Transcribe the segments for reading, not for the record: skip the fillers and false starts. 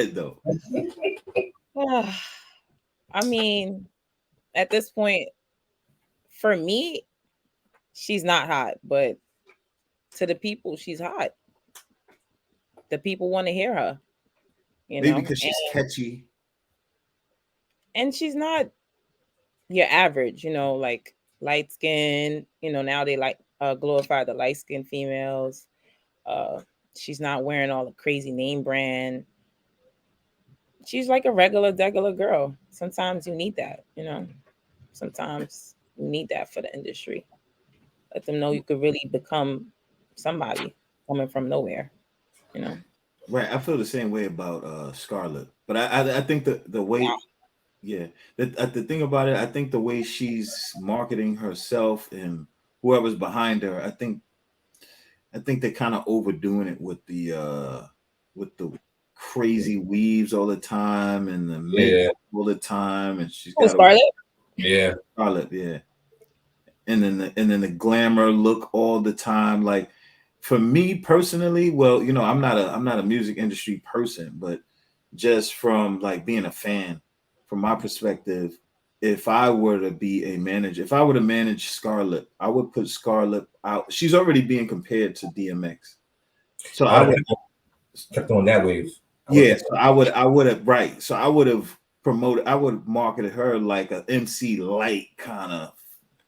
though. I mean, at this point, for me, she's not hot, but to the people, she's hot. The people want to hear her, you Maybe know, because she's catchy. and she's not your average, like light skin. Now they like glorify the light skin females. Uh, she's not wearing all the crazy name brand. She's like a regular girl. Sometimes you need that. Sometimes you need that for the industry. Let them know you could really become somebody coming from nowhere. You know. Right. I feel the same way about Scarlett. But I think the way, yeah, the thing about it, I think the way she's marketing herself and whoever's behind her, I think they're kind of overdoing it with the crazy weaves all the time and the makeup Yeah, all the time, and she's Oh, got a Scarlett. yeah. Scarlett, yeah, and then the glamour look all the time. Like for me personally, well, I'm not a music industry person, but just from like being a fan, from my perspective, if I were to be a manager, if I were to manage Scarlett, I would put Scarlett out. She's already being compared to DMX. So I I would would, have kept on that wave. I would yeah, have kept so I would have, right. So I would have promoted, I would have marketed her like a MC Light kind of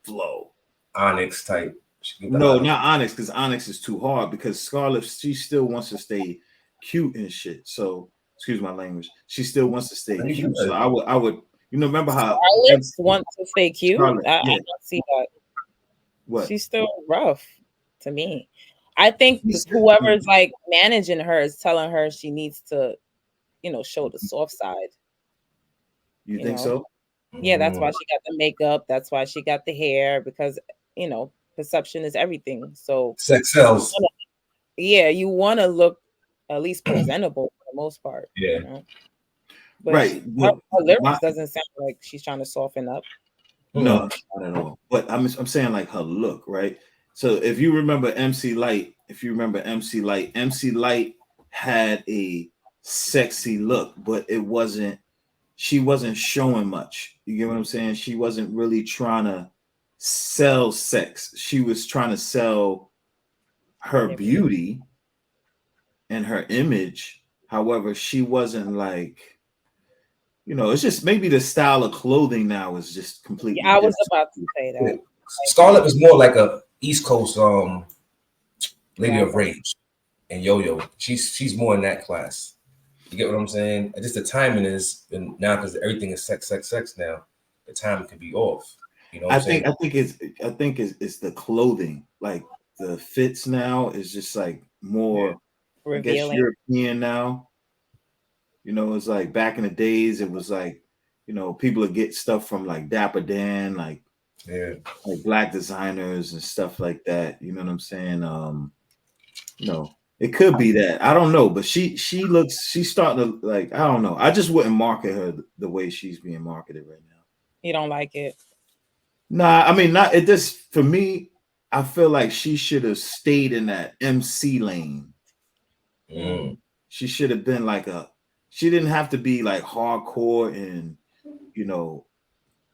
flow. Onyx type. She get the No, Onyx. not Onyx, because Onyx is too hard. Because Scarlett, she still wants to stay cute and shit. So, excuse my language. She still wants to stay You cute. So good. I would, remember how Scarlett wants to stay cute. Scarlett, I yeah, don't see that. what? She's still rough to me. I think He's still, whoever's like managing her is telling her she needs to, show the soft side. you You think know, so? yeah, that's Mm. why she got the makeup. That's why she got the hair because perception is everything. So Sex you sells. wanna, yeah, you want to look at least presentable for the most part. Yeah. But Right. her, What her my lyrics doesn't sound like she's trying to soften up. No, Mm. not at all. But I'm saying like her look, right? So if you remember MC Light, MC Light had a sexy look, but she wasn't showing much. You get what I'm saying? She wasn't really trying to sell sex. She was trying to sell her Yeah, beauty. beauty and her image. However, she wasn't like, it's just maybe the style of clothing now is just completely Yeah, I was different. about to say Yeah. that. Like Scarlett was more like a East Coast Lady of rapper. Rage and Yo Yo. She's more in that class. You get what I'm saying? And just the timing is, and now because everything is sex, sex, sex now, the timing can be off. You know what I'm I saying? think I think it's I think it's the clothing. Like the fits now is just like Yeah. more, I guess, Revealing. European now. It's like back in the days it was like, people would get stuff from like Dapper Dan, Yeah. like black designers and stuff like that. You know what I'm saying? It could be that. I don't know, but she's starting to, like, I don't know. I just wouldn't market her the way she's being marketed right now. You don't like it. Nah, I mean, not it. Just for me, I feel like she should have stayed in that MC lane. Mm. Mm. She should have been like she didn't have to be like hardcore and, you know,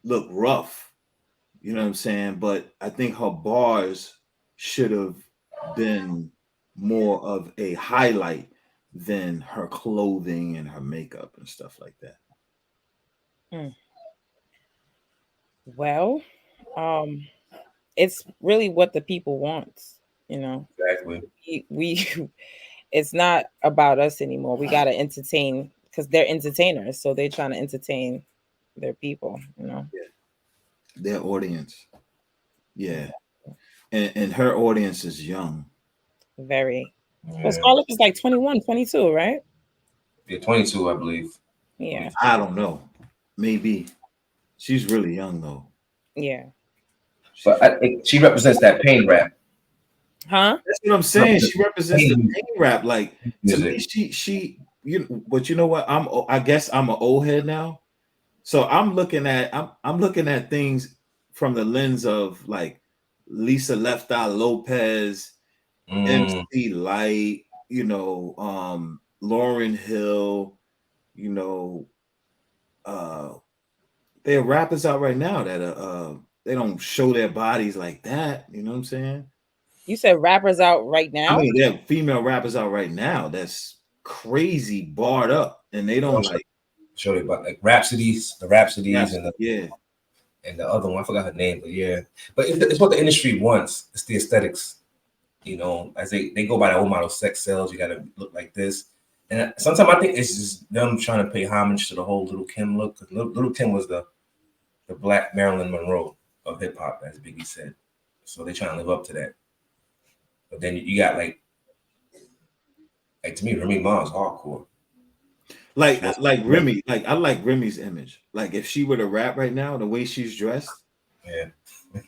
look rough. You know what I'm saying? But I think her bars should have been more of a highlight than her clothing and her makeup and stuff like that. Mm. Well, um, it's really what the people want. You know, Exactly. we it's not about us anymore. We got to entertain because they're entertainers, so they're trying to entertain their people. Yeah. Their audience. Yeah. And her audience is young. Very. Well, Yeah. Scarlett is like 21, 22, right? Yeah, 22, I believe. Yeah, 22. I don't know. Maybe she's really young though. yeah. But She's she represents that pain rap. Huh? That's what I'm She saying. represents She represents the pain pain rap. Like to me, music. but you know what? I guess I'm an old head now. So I'm looking at things from the lens of like Lisa Left Eye Lopez, Mm. MC Light, Lauren Hill. you know, there are rappers out right now that they don't show their bodies like that. You know what I'm saying? You said rappers out right I now? mean, there are female rappers out right now that's crazy barred up, and they don't like show it about like Rhapsodies, the Rhapsodies, raps. Yeah, and the other one. I forgot her name, but yeah. But it's what the industry wants. It's the aesthetics. You know, as they go by the old model, sex sells. You got to look like this. And sometimes I think it's just them trying to pay homage to the whole Little Kim look. Because Little Kim was the Black Marilyn Monroe of hip hop, as Biggie said. So they trying to live up to that. But then you got like to me, Remy Ma's hardcore. like Remy. Like I like Remy's image. Like if she were to rap right now, the way she's dressed, Yeah,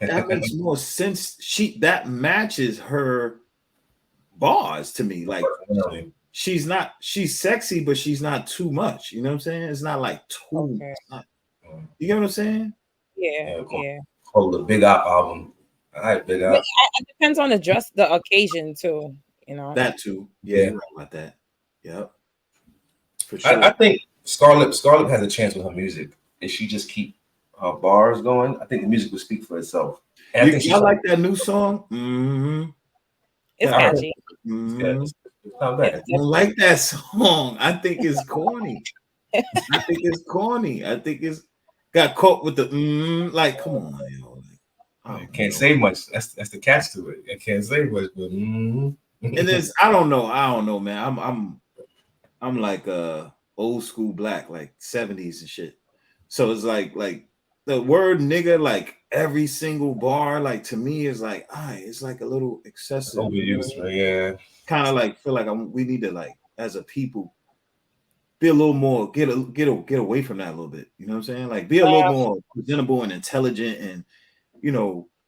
that makes more sense. That matches her bars to me. Like she's sexy, but she's not too much. You know what I'm saying? It's not like too. Okay. You get what I'm saying? Yeah. Called the Big Op album. All right, Big Op. It depends on the occasion too. You know that too. Yeah, you're right about that. Yep. For sure. I think Scarlett has a chance with her music. If she just keep her bars going, I think the music will speak for itself. And I think I like that new song. Mm-hmm. It's catchy. Mm-hmm. It's not bad. I don't like that song. I think it's corny. I think it's got caught with the like, come on, yo. I can't say much. That's the catch to it. I can't say much, but And it's I don't know, man. I'm like old school black, like 70s and shit. So it's like the word nigga, like every single bar, like to me is like, it's like a little excessive. Overused, yeah. Kind of like feel like we need to like as a people be a little more get away from that a little bit. You know what I'm saying? Like be a little more presentable and intelligent, and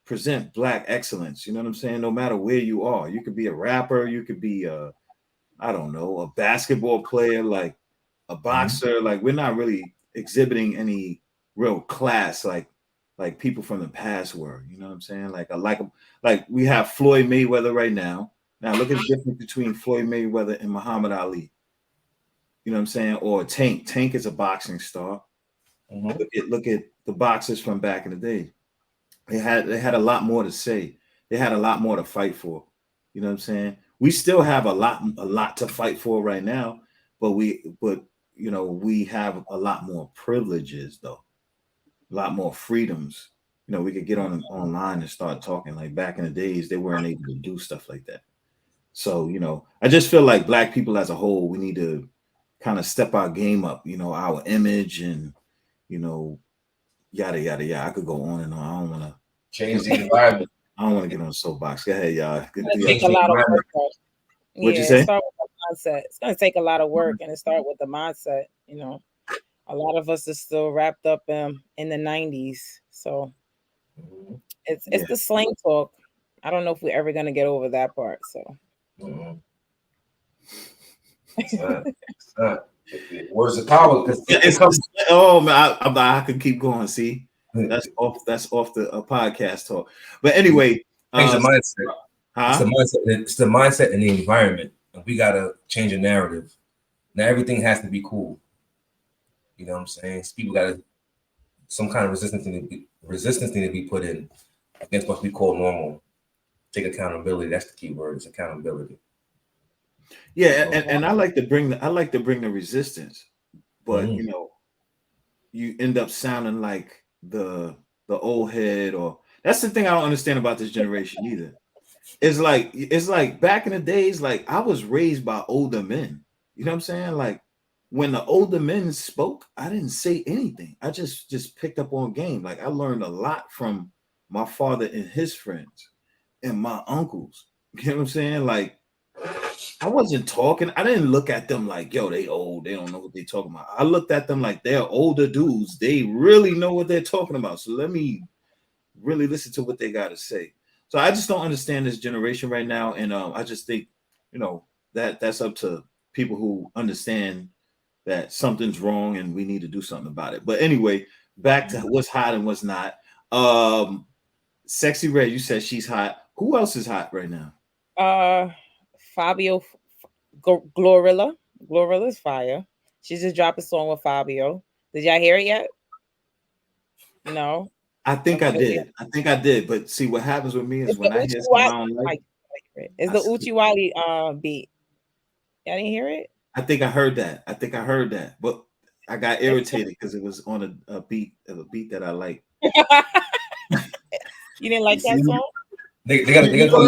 present black excellence. You know what I'm saying? No matter where you are, you could be a rapper, you could be I don't know, a basketball player, like a boxer. Like we're not really exhibiting any real class like people from the past were. You know what I'm saying? Like we have Floyd Mayweather right now. Now look at the difference between Floyd Mayweather and Muhammad Ali. You know what I'm saying? Or Tank. Tank is a boxing star. Look at the boxers from back in the day. They had a lot more to say. They had a lot more to fight for. You know what I'm saying? We still have a lot to fight for right now, but we have a lot more privileges though. A lot more freedoms. We could get online and start talking. Like back in the days, they weren't able to do stuff like that. So, I just feel like black people as a whole, we need to kind of step our game up, our image and, yada, yada, yada. I could go on and on. I don't want to change the environment. I don't want to get on a soapbox. Go ahead, y'all. It takes a lot of work. What'd you say? Start with the mindset. It's going to take a lot of work, and it start with the mindset. A lot of us are still wrapped up in the 90s. So it's the slang talk. I don't know if we're ever going to get over that part. So. Words of power. Oh man, I could keep going. See, that's off the podcast talk. But anyway, it's the mindset. Huh? It's the mindset and the environment. And we gotta change the narrative. Now everything has to be cool. You know what I'm saying? So people gotta some kind of resistance need to be put in against what we call normal. Take accountability. That's the key word. It's accountability. Yeah, and I like to bring the resistance, but you end up sounding like the old head, or that's the thing I don't understand about this generation either. It's like back in the days, like I was raised by older men. You know what I'm saying? Like when the older men spoke, I didn't say anything. I just picked up on game. Like I learned a lot from my father and his friends and my uncles. You know what I'm saying? Like I wasn't talking. I didn't look at them like, yo, they old. They don't know what they talking about. I looked at them like they're older dudes. They really know what they're talking about. So let me really listen to what they got to say. So I just don't understand this generation right now. And I just think, that's up to people who understand that something's wrong and we need to do something about it. But anyway, back to what's hot and what's not. Sexyy Red, you said she's hot. Who else is hot right now? Fabio Glorilla. Glorilla's fire. She just dropped a song with Fabio. Did y'all hear it yet? No. I think I Okay. did. I think I did. But see, what happens with me is It's when the I hear something I don't Uchiwali. like, It's I, the s- Uchiwali beat. Y'all didn't hear it? I think I heard that. I think I heard that. But I got It's irritated because it was on a beat that I like. You didn't You like see? that song? They got You know,